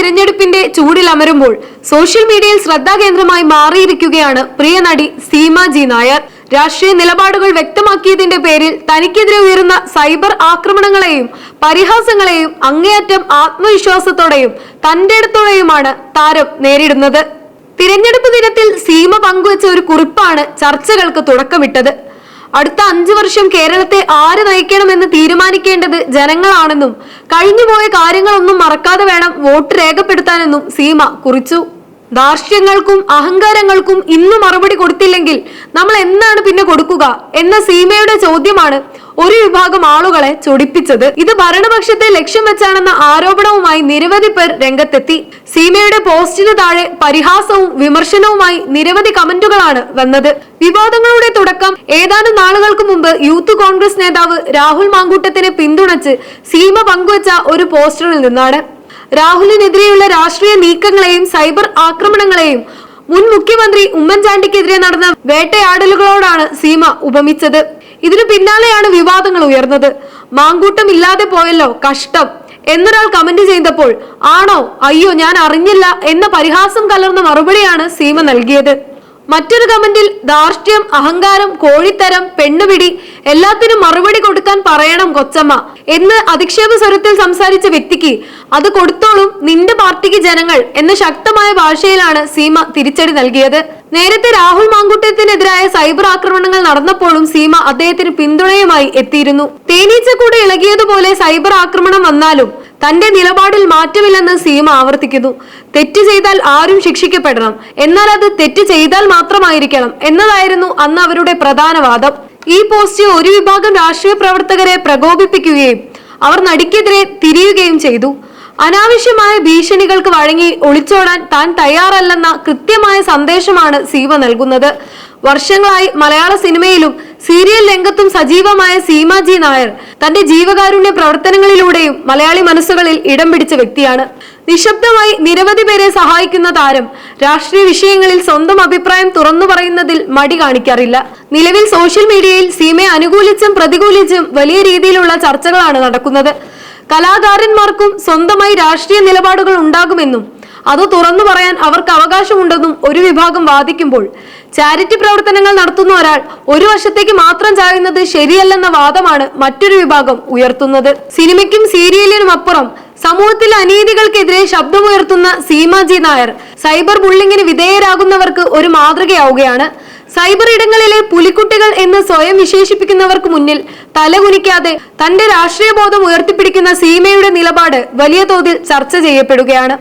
തിരഞ്ഞെടുപ്പിന്റെ ചൂടിലമരുമ്പോൾ സോഷ്യൽ മീഡിയയിൽ ശ്രദ്ധാകേന്ദ്രമായി മാറിയിരിക്കുകയാണ് പ്രിയ നടി സീമ ജി നായർ. രാഷ്ട്രീയ നിലപാടുകൾ വ്യക്തമാക്കിയതിന്റെ പേരിൽ തനിക്കെതിരെ ഉയരുന്ന സൈബർ ആക്രമണങ്ങളെയും പരിഹാസങ്ങളെയും അങ്ങേയറ്റം ആത്മവിശ്വാസത്തോടെയും തന്റെടത്തോടെയുമാണ് താരം നേരിടുന്നത്. തിരഞ്ഞെടുപ്പ് ദിനത്തിൽ സീമ പങ്കുവച്ച ഒരു കുറിപ്പാണ് ചർച്ചകൾക്ക് തുടക്കമിട്ടത്. അടുത്ത 5 വർഷം കേരളത്തെ ആര് നയിക്കണമെന്ന് തീരുമാനിക്കേണ്ടത് ജനങ്ങളാണെന്നും കഴിഞ്ഞുപോയ കാര്യങ്ങളൊന്നും മറക്കാതെ വേണം വോട്ട് രേഖപ്പെടുത്താനെന്നും സീമ കുറിച്ചു. ധാർഷ്ട്യങ്ങൾക്കും അഹങ്കാരങ്ങൾക്കും ഇന്ന് മറുപടി കൊടുത്തില്ലെങ്കിൽ നമ്മൾ എന്നാണ് പിന്നെ കൊടുക്കുക എന്ന സീമയുടെ ചോദ്യമാണ് ഒരു വിഭാഗം ആളുകളെ ചൊടിപ്പിച്ചത്. ഇത് ഭരണപക്ഷത്തെ ലക്ഷ്യം വെച്ചാണെന്ന ആരോപണവുമായി നിരവധി പേർ രംഗത്തെത്തി. സീമയുടെ പോസ്റ്റിന് താഴെ പരിഹാസവും വിമർശനവുമായി നിരവധി കമന്റുകളാണ് വന്നത്. വിവാദങ്ങളുടെ തുടക്കം ഏതാനും നാളുകൾക്ക് മുമ്പ് യൂത്ത് കോൺഗ്രസ് നേതാവ് രാഹുൽ മാങ്കൂട്ടത്തിനെ പിന്തുണച്ച് സീമ പങ്കുവച്ച ഒരു പോസ്റ്ററിൽ നിന്നാണ്. രാഹുലിനെതിരെയുള്ള രാഷ്ട്രീയ നീക്കങ്ങളെയും സൈബർ ആക്രമണങ്ങളെയും മുൻ മുഖ്യമന്ത്രി ഉമ്മൻചാണ്ടിക്കെതിരെ നടന്ന വേട്ടയാടലുകളോടാണ് സീമ ഉപമിച്ചത്. ഇതിനു പിന്നാലെയാണ് വിവാദങ്ങൾ ഉയർന്നത്. മാങ്കൂട്ടം ഇല്ലാതെ പോയല്ലോ, കഷ്ടം എന്നൊരാൾ കമന്റ് ചെയ്തപ്പോൾ ആണോ, അയ്യോ ഞാൻ അറിഞ്ഞില്ല എന്ന പരിഹാസം കലർന്ന മറുപടിയാണ് സീമ നൽകിയത്. മറ്റൊരു കമന്റിൽ ധാർഷ്ട്യം, അഹങ്കാരം, കോഴിത്തരം, പെണ്ണുപിടി എല്ലാത്തിനും മറുപടി കൊടുക്കാൻ പറയണം കൊച്ചമ്മ എന്ന് അധിക്ഷേപ സ്വരത്തിൽ സംസാരിച്ച വ്യക്തിക്ക് അത് കൊടുത്തോളും നിന്റെ പാർട്ടിക്ക് ജനങ്ങൾ എന്ന ശക്തമായ ഭാഷയിലാണ് സീമ തിരിച്ചടി നൽകിയത്. നേരത്തെ രാഹുൽ മാങ്കൂട്ടത്തിനെതിരായ സൈബർ ആക്രമണങ്ങൾ നടന്നപ്പോഴും സീമ അദ്ദേഹത്തിന് പിന്തുണയുമായി എത്തിയിരുന്നു. തേനീച്ചക്കൂട് ഇളകിയതുപോലെ സൈബർ ആക്രമണം വന്നാലും തന്റെ നിലപാടിൽ മാറ്റമില്ലെന്ന് സീമ ആവർത്തിക്കുന്നു. തെറ്റ് ചെയ്താൽ ആരും ശിക്ഷിക്കപ്പെടണം, എന്നാൽ അത് തെറ്റ് ചെയ്താൽ മാത്രമായിരിക്കണം എന്നതായിരുന്നു അന്ന് അവരുടെ പ്രധാന വാദം. ഈ പോസ്റ്റ് ഒരു വിഭാഗം രാഷ്ട്രീയ പ്രവർത്തകരെ പ്രകോപിപ്പിക്കുകയും അവർ നടിക്കെതിരെ തിരിയുകയും ചെയ്തു. അനാവശ്യമായ ഭീഷണികൾക്ക് വഴങ്ങി ഒളിച്ചോടാൻ താൻ തയ്യാറല്ലെന്ന കൃത്യമായ സന്ദേശമാണ് സീമ നൽകുന്നത്. വർഷങ്ങളായി മലയാള സിനിമയിലും സീരിയൽ രംഗത്തും സജീവമായ സീമ ജി നായർ തന്റെ ജീവകാരുണ്യ പ്രവർത്തനങ്ങളിലൂടെയും മലയാളി മനസ്സുകളിൽ ഇടം പിടിച്ച വ്യക്തിയാണ്. നിശബ്ദമായി നിരവധി പേരെ സഹായിക്കുന്ന താരം രാഷ്ട്രീയ വിഷയങ്ങളിൽ സ്വന്തം അഭിപ്രായം തുറന്നു പറയുന്നതിൽ മടി കാണിക്കാറില്ല. നിലവിൽ സോഷ്യൽ മീഡിയയിൽ സീമയെ അനുകൂലിച്ചും പ്രതികൂലിച്ചും വലിയ രീതിയിലുള്ള ചർച്ചകളാണ് നടക്കുന്നത്. കലാകാരന്മാർക്കും സ്വന്തമായി രാഷ്ട്രീയ നിലപാടുകൾ ഉണ്ടാകുമെന്നും അത് തുറന്നു പറയാൻ അവർക്ക് അവകാശമുണ്ടെന്നും ഒരു വിഭാഗം വാദിക്കുമ്പോൾ ചാരിറ്റി പ്രവർത്തനങ്ങൾ നടത്തുന്ന ഒരാൾ ഒരു വശത്തേക്ക് മാത്രം ചായുന്നത് ശരിയല്ലെന്ന വാദമാണ് മറ്റൊരു വിഭാഗം ഉയർത്തുന്നത്. സിനിമയ്ക്കും സീരിയലിനും അപ്പുറം സമൂഹത്തിലെ അനീതികൾക്കെതിരെ ശബ്ദമുയർത്തുന്ന സീമ ജി നായർ സൈബർ ബുള്ളിങ്ങിന് വിധേയരാകുന്നവർക്ക് ഒരു മാതൃകയാവുകയാണ്. സൈബർ ഇടങ്ങളിലെ പുലിക്കുട്ടികൾ എന്ന് സ്വയം വിശേഷിപ്പിക്കുന്നവർക്ക് മുന്നിൽ തലകുനിക്കാതെ തന്റെ രാഷ്ട്രീയ ബോധം ഉയർത്തിപ്പിടിക്കുന്ന സീമയുടെ നിലപാട് വലിയ തോതിൽ ചർച്ച ചെയ്യപ്പെടുകയാണ്.